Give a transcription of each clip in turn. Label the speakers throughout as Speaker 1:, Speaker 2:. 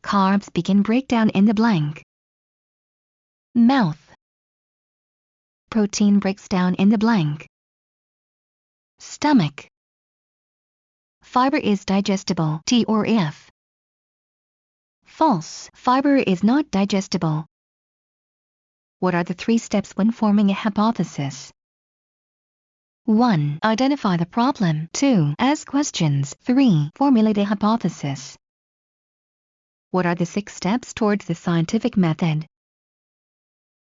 Speaker 1: Carbs begin breakdown in the blank. Mouth. Protein breaks down in the blank. Stomach. Fiber is digestible, T or F. False. Fiber is not digestible. What are the 3 steps when forming a hypothesis? 1. Identify the problem. 2. Ask questions. 3. Formulate a hypothesis. What are the 6 steps towards the scientific method?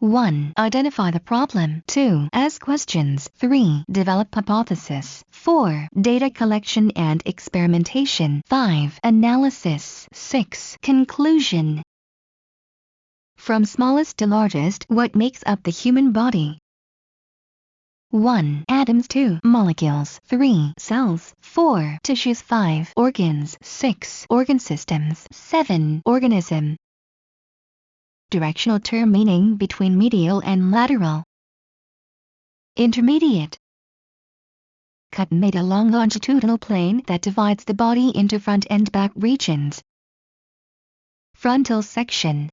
Speaker 1: 1. Identify the problem. 2. Ask questions. 3. Develop hypothesis. 4. Data collection and experimentation. 5. Analysis. 6. Conclusion. From smallest to largest, what makes up the human body? 1. Atoms. 2. Molecules. 3. Cells. 4. Tissues. 5. Organs. 6. Organ systems. 7. Organism. Directional term meaning between medial and lateral. Intermediate. Cut made along longitudinal plane that divides the body into front and back regions. Frontal section.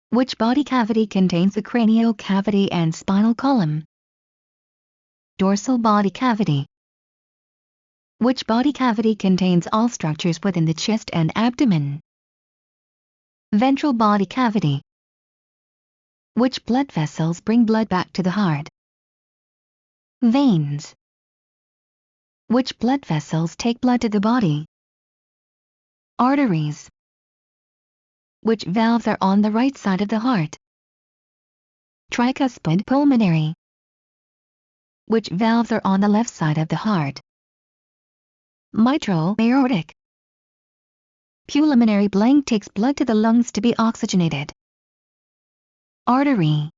Speaker 1: Which body cavity contains the cranial cavity and spinal column? Dorsal body cavity. Which body cavity contains all structures within the chest and abdomen? Ventral body cavity. Which blood vessels bring blood back to the heart? Veins. Which blood vessels take blood to the body? Arteries. Which valves are on the right side of the heart? Tricuspid, pulmonary. Which valves are on the left side of the heart? Mitral, aortic. Pulmonary blank takes blood to the lungs to be oxygenated. Artery.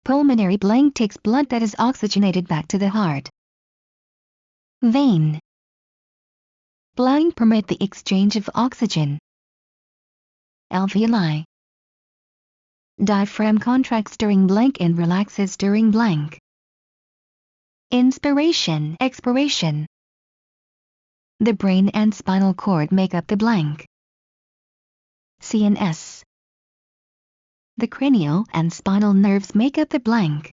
Speaker 1: Pulmonary blank takes blood that is oxygenated back to the heart. Vein. Blank permit the exchange of oxygen. Alveoli. Diaphragm contracts during blank and relaxes during blank. Inspiration, expiration. The brain and spinal cord make up the blank. CNS. The cranial and spinal nerves make up the blank.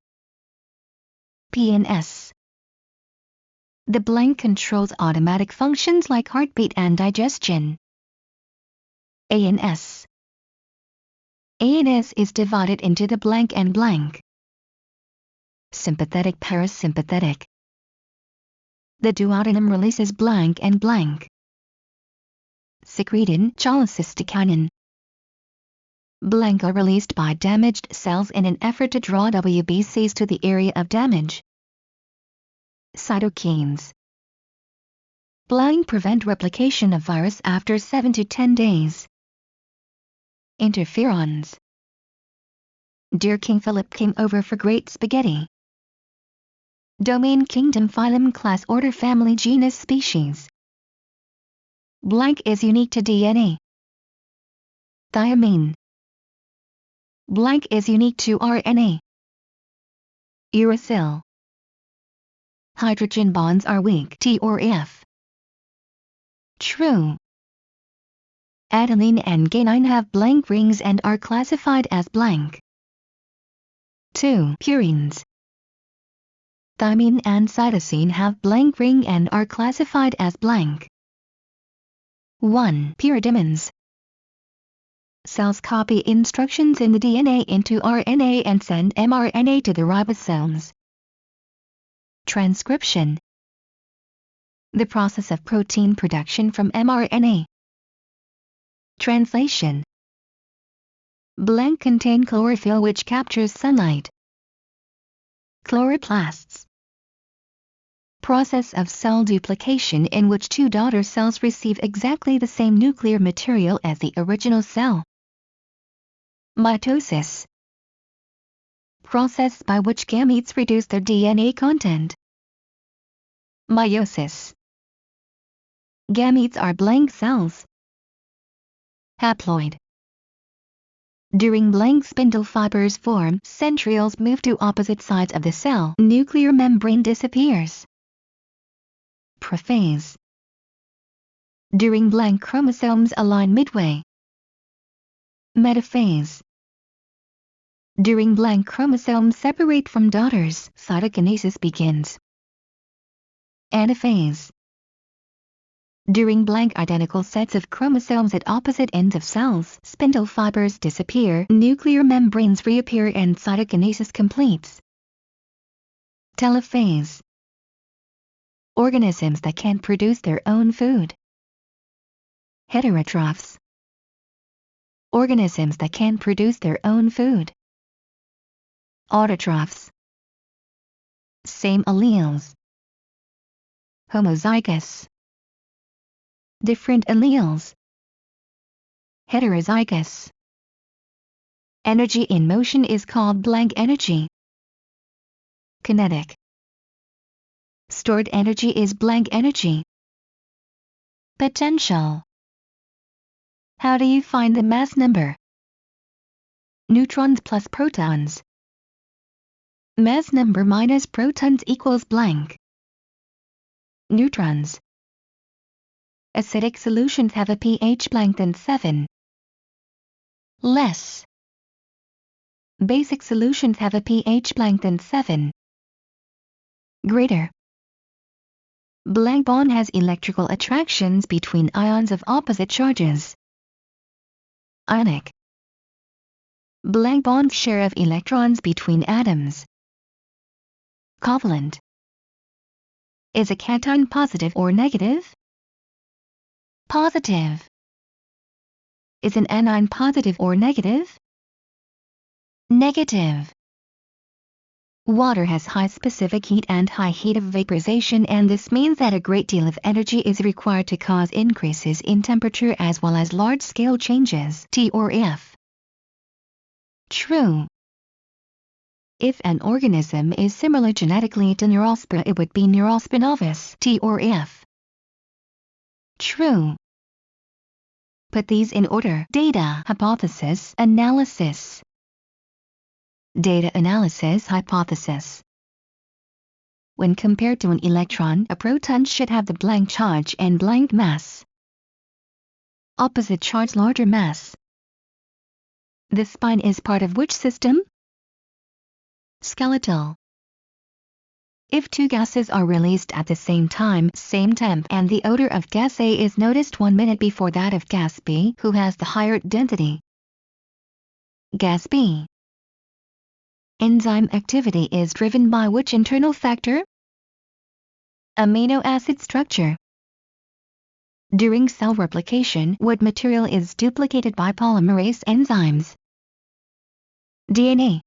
Speaker 1: PNS. The blank controls automatic functions like heartbeat and digestion. ANS. ANS is divided into the blank and blank. Sympathetic, parasympathetic. The duodenum releases blank and blank. Secretin, cholecystokinin. Blank are released by damaged cells in an effort to draw WBCs to the area of damage. Cytokines. Blank prevent replication of virus after 7 to 10 days. Interferons. Dear King Philip came over for great spaghetti. Domain, kingdom, phylum, class, order, family, genus, species. Blank is unique to DNA. Thiamine. Blank is unique to RNA. Uracil. Hydrogen bonds are weak, T or F. True. Adenine and guanine have blank rings and are classified as blank. 2. Purines. Thymine and cytosine have blank ring and are classified as blank. 1. Pyridimines. Cells copy instructions in the DNA into RNA and send mRNA to the ribosomes. Transcription. The process of protein production from mRNA. Translation. Blank contain chlorophyll which captures sunlight. Chloroplasts. Process of cell duplication in which 2 daughter cells receive exactly the same nuclear material as the original cell. Mitosis. Process by which gametes reduce their DNA content. Meiosis. Gametes are blank cells. Haploid. During blank, spindle fibers form, centrioles move to opposite sides of the cell, nuclear membrane disappears. Prophase. During blank chromosomes align midway. Metaphase. During blank chromosomes separate from daughters, cytokinesis begins. Anaphase. During blank identical sets of chromosomes at opposite ends of cells, spindle fibers disappear, nuclear membranes reappear and cytokinesis completes. Telophase. Organisms that can't produce their own food. Heterotrophs. Organisms that can't produce their own food. Autotrophs. Same alleles. Homozygous. Different alleles. Heterozygous. Energy in motion is called blank energy. Kinetic. Stored energy is blank energy. Potential. How do you find the mass number? Neutrons plus protons. Mass number minus protons equals blank. Neutrons. Acidic solutions have a pH blank than 7. Less. Basic solutions have a pH blank than 7. Greater. Blank bond has electrical attractions between ions of opposite charges. Ionic. Blank bond share of electrons between atoms. Covalent. Is a cation positive or negative? Positive. Is an anion positive or negative? Negative. Water has high specific heat and high heat of vaporization, and this means that a great deal of energy is required to cause increases in temperature as well as large-scale changes, T or F. True. If an organism is similar genetically to Neurospora, it would be Neurospinovis, T or F. True. Put these in order: data, hypothesis, analysis. Data analysis, hypothesis. When compared to an electron, a proton should have the blank charge and blank mass. Opposite charge, larger mass. The spine is part of which system? Skeletal. If two gases are released at the same time, same temp, and the odor of gas A is noticed 1 minute before that of gas B, who has the higher density? Gas B. Enzyme activity is driven by which internal factor? Amino acid structure. During cell replication, what material is duplicated by polymerase enzymes? DNA.